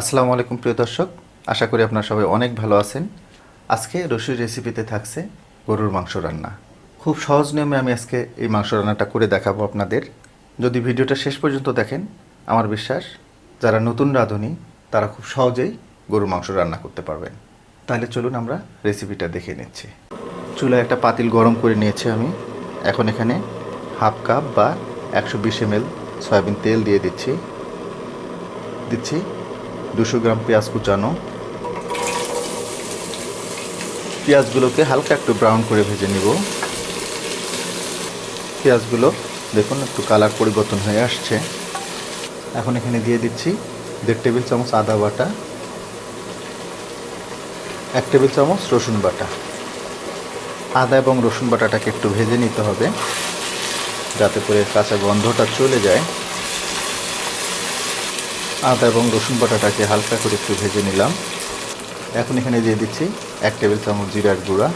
আসসালামু আলাইকুম প্রিয় দর্শক, আশা করি আপনারা সবাই অনেক ভালো আছেন। আজকে রশির রেসিপিতে থাকছে গরুর মাংস রান্না। খুব সহজ নিয়মে আমি আজকে এই মাংস রান্নাটা করে দেখাবো আপনাদের। যদি ভিডিওটা শেষ পর্যন্ত দেখেন, আমার বিশ্বাস যারা নতুন রাঁধুনি তারা খুব সহজেই গরুর মাংস রান্না করতে পারবেন। তাহলে চলুন আমরা রেসিপিটা দেখে নিচ্ছি। চুলায় একটা পাতিল গরম করে নিয়েছি আমি। এখন এখানে হাফ কাপ বা 120 ml সয়াবিন তেল দিয়ে দিচ্ছি 200 গ্রাম পেঁয়াজ কুচানো। পেঁয়াজগুলোকে হালকা একটু ব্রাউন করে ভেজে নিব। পেঁয়াজগুলো দেখুন একটু কালার পরিবর্তন হয়ে আসছে। এখন এখানে দিয়ে দিচ্ছি 1.5 টেবিল চামচ আদা বাটা, 1 টেবিল চামচ রসুন বাটা। আদা এবং রসুন বাটাটাকে একটু ভেজে নিতে হবে যাতে করে কাঁচা গন্ধটা চলে যায়। আদা এবং রসুন বাটাটাকে হালকা করে একটু ভেজে নিলাম। এখন এখানে দিয়ে দিচ্ছি 1 টেবিল চামচ জিরার গুঁড়া,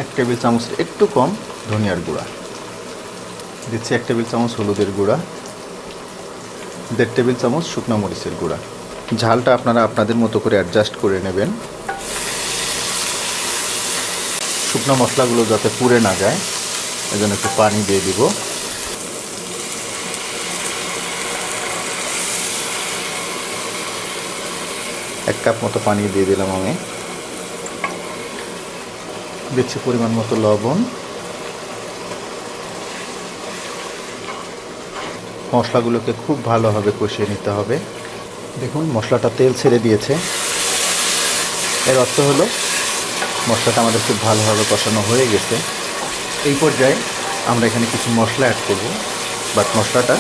1 টেবিল চামচ একটু কম ধনিয়ার গুঁড়া, দিচ্ছি 1 টেবিল চামচ হলুদের গুঁড়া, 1.5 টেবিল চামচ শুকনো মরিচের গুঁড়া। ঝালটা আপনারা আপনাদের মতো করে অ্যাডজাস্ট করে নেবেন। শুকনো মশলাগুলো যাতে পুড়ে না যায় এজন্য একটু পানি দিয়ে দিব। এক কাপ মতো পানি দিয়ে দিলাম আমি। দিচ্ছি পরিমাণ মতো লবণ। মশলাগুলোকে খুব ভালোভাবে কষিয়ে নিতে হবে। দেখুন মশলাটা তেল ছেড়ে দিয়েছে, এর অর্থ হলো মশলাটা আমাদের খুব ভালোভাবে কষানো হয়ে গেছে। এই পর্যায়ে আমরা এখানে কিছু মশলা অ্যাড করব, বাট মশলাটা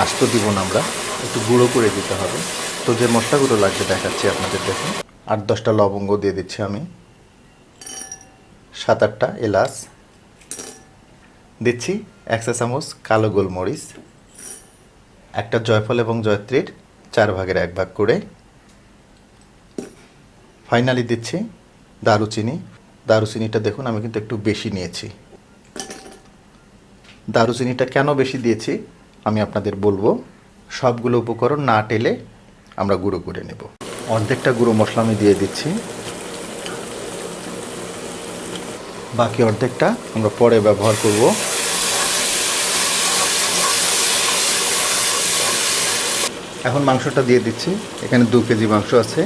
আস্ত দিব না, আমরা একটু গুঁড়ো করে দিতে হবে। তো যে মশলাগুলো লাগবে দেখাচ্ছি আপনাদের। দেখুন 8-10টা লবঙ্গ দিয়ে দিচ্ছি আমি, 7-8টা এলাচ দিচ্ছি, 1 চা চামচ কালো গোলমরিচ, একটা জয়ফল এবং জয়ত্রীর 4 ভাগের 1 ভাগ করে। ফাইনালি দিচ্ছি দারুচিনি। দারুচিনিটা দেখুন আমি কিন্তু একটু বেশি নিয়েছি। দারুচিনিটা কেন বেশি দিয়েছি আমি আপনাদের বলবো। সবগুলো উপকরণ না টেলে আমরা গুঁড়ো করে নেব। অর্ধেকটা গুঁড়ো মশলা আমি দিয়ে দিচ্ছি, বাকি অর্ধেকটা আমরা পরে ব্যবহার করব। এখন মাংসটা দিয়ে দিচ্ছি। এখানে 2 কেজি মাংস আছে।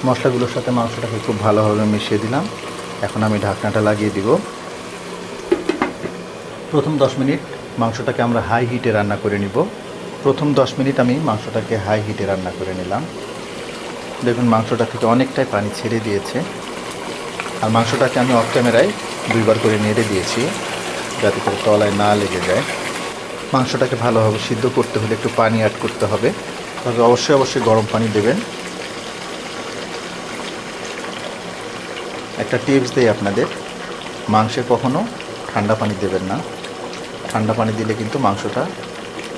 মশলাগুলোর সাথে মাংসটাকে খুব ভালোভাবে মিশিয়ে দিলাম। এখন আমি ঢাকনাটা লাগিয়ে দিব। প্রথম 10 মিনিট মাংসটাকে আমরা হাই হিটে রান্না করে নিব। প্রথম 10 মিনিট আমি মাংসটাকে হাই হিটে রান্না করে নিলাম। দেখুন মাংসটা থেকে অনেকটাই পানি ছেড়ে দিয়েছে। আর মাংসটাকে আমি অফ ক্যামেরায় 2 বার করে নেড়ে দিয়েছি যাতে করে তলায় না লেগে যায়। মাংসটাকে ভালোভাবে সিদ্ধ করতে হলে একটু পানি অ্যাড করতে হবে, তবে অবশ্যই গরম পানি দেবেন। একটা টিপস দেই আপনাদের, মাংসে কখনো ঠান্ডা পানি দেবেন না। ঠান্ডা পানি দিলে কিন্তু মাংসটা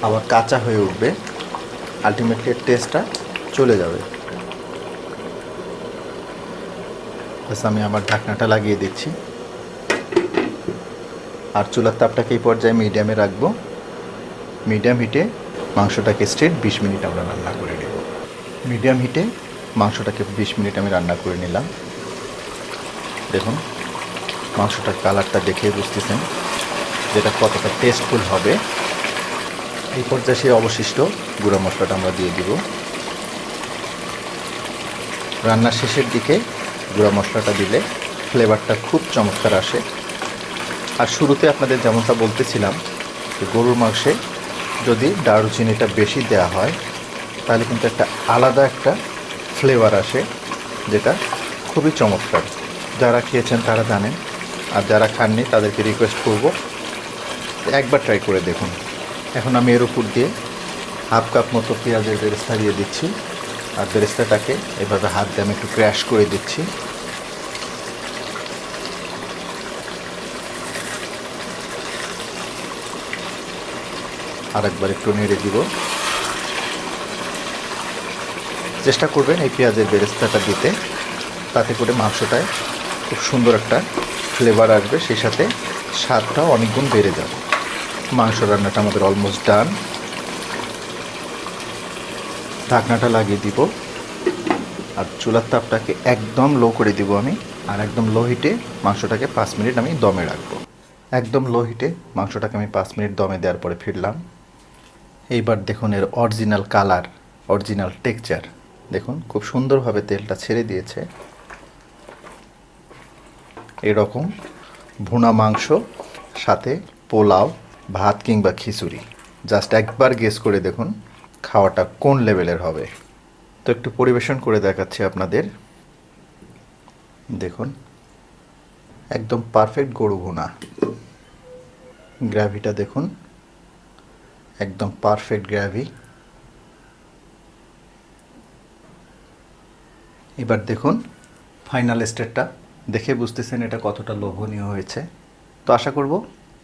আবার কাঁচা হয়ে উঠবে, আলটিমেটলি টেস্টটা চলে যাবে। বাস আমি আমার ঢাকনাটা লাগিয়ে দিচ্ছি। আর চুলার তাপটাকে এই পর্যায়ে মিডিয়ামে রাখবো। মিডিয়াম হিটে মাংসটাকে স্ট্রেট 20 মিনিট আমরা রান্না করে নেব। মিডিয়াম হিটে মাংসটাকে 20 মিনিট আমি রান্না করে নিলাম। দেখুন মাংসটার কালারটা দেখে বুঝতেছেন যেটা কতটা টেস্টফুল হবে। এই পর্যায়ে সেই অবশিষ্ট গুঁড়া মশলাটা আমরা দিয়ে দিব। রান্নার শেষের দিকে গুঁড়া মশলাটা দিলে ফ্লেভারটা খুব চমৎকার আসে। আর শুরুতে আপনাদের যেমনটা বলতেছিলাম যে গরুর মাংসে যদি দারুচিনিটা বেশি দেওয়া হয় তাহলে কিন্তু একটা আলাদা একটা ফ্লেভার আসে, যেটা খুবই চমৎকার। যারা খেয়েছেন তারা জানেন, আর যারা খাননি তাদেরকে রিকোয়েস্ট করব একবার ট্রাই করে দেখুন। এখন আমি এর উপর দিয়ে হাফ কাপ মতো পেঁয়াজের বেরেস্তা দিয়ে দিচ্ছি। আর বেরেস্তাটাকে এভাবে হাত দিয়ে আমি একটু ক্র্যাশ করে দিচ্ছি। আর একবার একটু নেড়ে দিব। চেষ্টা করবেন এই পেঁয়াজের বেরেস্তাটা দিতে, তাতে করে মাংসটায় খুব সুন্দর একটা ফ্লেভার আসবে, সেই সাথে স্বাদটাও অনেক গুণ বেড়ে যাবে। মাংস রান্নাটা আমাদের অলমোস্ট ডান। ঢাকনাটা লাগিয়ে দিব আর চুলার তাপটাকে একদম লো করে দিব আমি। আর একদম লো হিটে মাংসটাকে 5 মিনিট আমি দমে রাখবো। একদম লো হিটে মাংসটাকে আমি 5 মিনিট দমে দেওয়ার পরে ফিরলাম। এইবার দেখুন এর অরিজিনাল কালার, অরিজিনাল টেক্সচার দেখুন, খুব সুন্দরভাবে তেলটা ছেড়ে দিয়েছে। এরকম ভুনা মাংস সাথে পোলাও, ভাত কিংবা খিচুড়ি, জাস্ট একবার গেস করে দেখুন খাওয়াটা কোন লেভেলের হবে। তো একটু পরিবেশন করে দেখাচ্ছি আপনাদের। দেখুন একদম পারফেক্ট গরু ভুনা। গ্রেভিটা দেখুন, একদম পারফেক্ট গ্রেভি। এবার দেখুন ফাইনাল স্টেটটা, দেখে বুঝতেছেন এটা কতটা লোভনীয় হয়েছে। তো আশা করব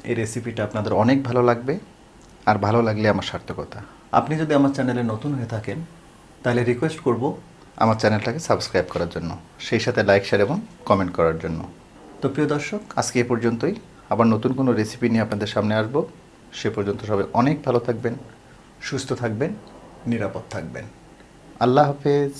এই রেসিপিটা আপনাদের অনেক ভালো লাগবে, আর ভালো লাগলে আমার সার্থকতা। আপনি যদি আমার চ্যানেলে নতুন হয়ে থাকেন তাহলে রিকোয়েস্ট করব আমার চ্যানেলটাকে সাবস্ক্রাইব করার জন্য, সেই সাথে লাইক, শেয়ার এবং কমেন্ট করার জন্য। তো প্রিয় দর্শক, আজকে এ পর্যন্তই। আবার নতুন কোনো রেসিপি নিয়ে আপনাদের সামনে আসবো। সে পর্যন্ত সবাই অনেক ভালো থাকবেন, সুস্থ থাকবেন, নিরাপদ থাকবেন। আল্লাহ হাফেজ।